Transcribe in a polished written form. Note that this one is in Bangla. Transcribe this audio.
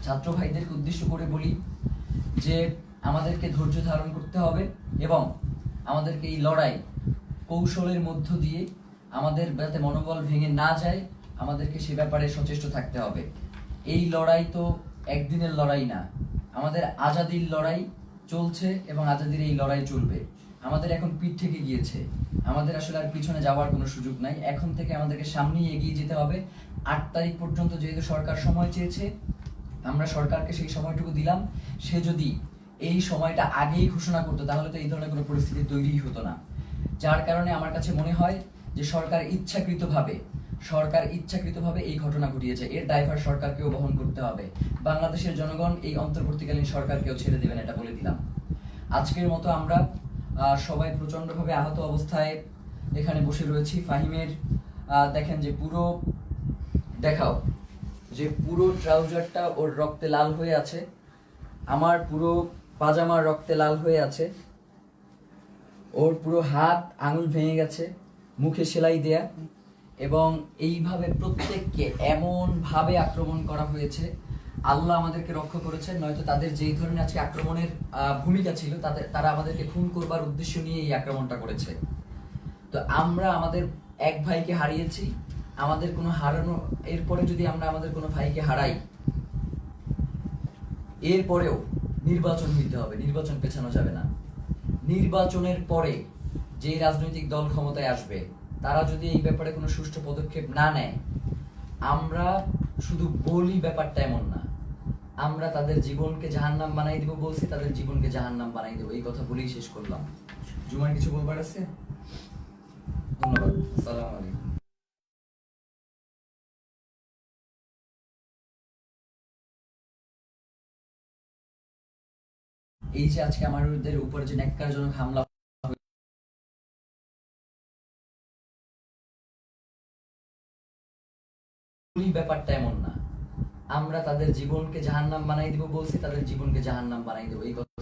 ছাত্র ভাইদেরকে উদ্দেশ্য করে বলি যে আমাদেরকে ধৈর্য ধারণ করতে হবে এবং আমাদেরকে এই লড়াই কৌশলের মধ্য দিয়ে আমাদের যাতে মনোবল ভেঙে না যায় আমাদেরকে সে ব্যাপারে সচেষ্ট থাকতে হবে। এই লড়াই তো একদিনের লড়াই না, আমাদের আজাদির লড়াই চলছে এবং আজাদির এই লড়াই চলবে। আমাদের এখন পিঠ থেকে গিয়েছে, আমাদের আসলে আর পিছনে যাওয়ার কোনো সুযোগ নাই। এখন থেকে আমাদেরকে সামনেই এগিয়ে যেতে হবে। 8 তারিখ পর্যন্ত যেহেতু সরকার সময় চেয়েছে, আমরা সরকারকে সেই সময়টুকু দিলাম। সে যদি এই সময়টা আগেই ঘোষণা করতো তাহলে তো এই ধরনের কোনো পরিস্থিতি তৈরিই হতো না। যার কারণে আমার কাছে মনে হয় যে সরকার ইচ্ছাকৃতভাবে এই ঘটনা ঘটিয়েছে। এর দায়ভার সরকারকেও বহন করতে হবে। বাংলাদেশের জনগণ এই অন্তর্বর্তীকালীন সরকারকেও ছেড়ে দেবেন, এটা বলে দিলাম। আজকের মতো আমরা সবাই প্রচন্ডভাবে আহত অবস্থায় এখানে বসে রয়েছি। ফাহিমের দেখেন যে পুরো ট্রাউজারটা ওর রক্তে লাল হয়ে আছে, আমার পুরো পাজামার রক্তে লাল হয়ে আছে, ওর পুরো হাত আঙুল ভেঙে গেছে, মুখে সেলাই দেয়া, এবং এইভাবে প্রত্যেককে এমন ভাবে আক্রমণ করা হয়েছে। আল্লাহ আমাদেরকে রক্ষা করেছেন, নয়তো তাদের যেই ধরনের আজকে আক্রমণের ভূমিকা ছিল তারা আমাদেরকে খুন করবার উদ্দেশ্য নিয়ে এই আক্রমণটা করেছে। তো আমরা আমাদের এক ভাইকে হারিয়েছি, আমাদের কোনো হারানো, এরপরে যদি আমরা আমাদের কোনো ভাইকে হারাই, এরপরেও নির্বাচন হইতে হবে, নির্বাচন পেছানো যাবে না। নির্বাচনের পরে যে রাজনৈতিক দল ক্ষমতায় আসবে তারা যদি এই ব্যাপারে কোনো সুষ্ঠু পদক্ষেপ না নেয়, আমরা শুধু বলি ব্যাপারটা এমন না, আমরা তাদের জীবনকে জাহান্নাম বানাই দিব বলছি, তাদের জীবনকে জাহান্নাম বানাই দেবো, এই কথা বলেই শেষ করলাম। জুমার কিছু বলবার আছে? ধন্যবাদ। আসসালামু আলাইকুম। এই যে আজকে আমাদের উপরে যে ন্যাক্কারজনক হামলা, ব্যাপারটা এমন না, আমরা তাদের জীবনকে জাহান্নাম বানাই দিব বলছি, তাদের জীবনকে জাহান্নাম বানাই দেবো, এই কথা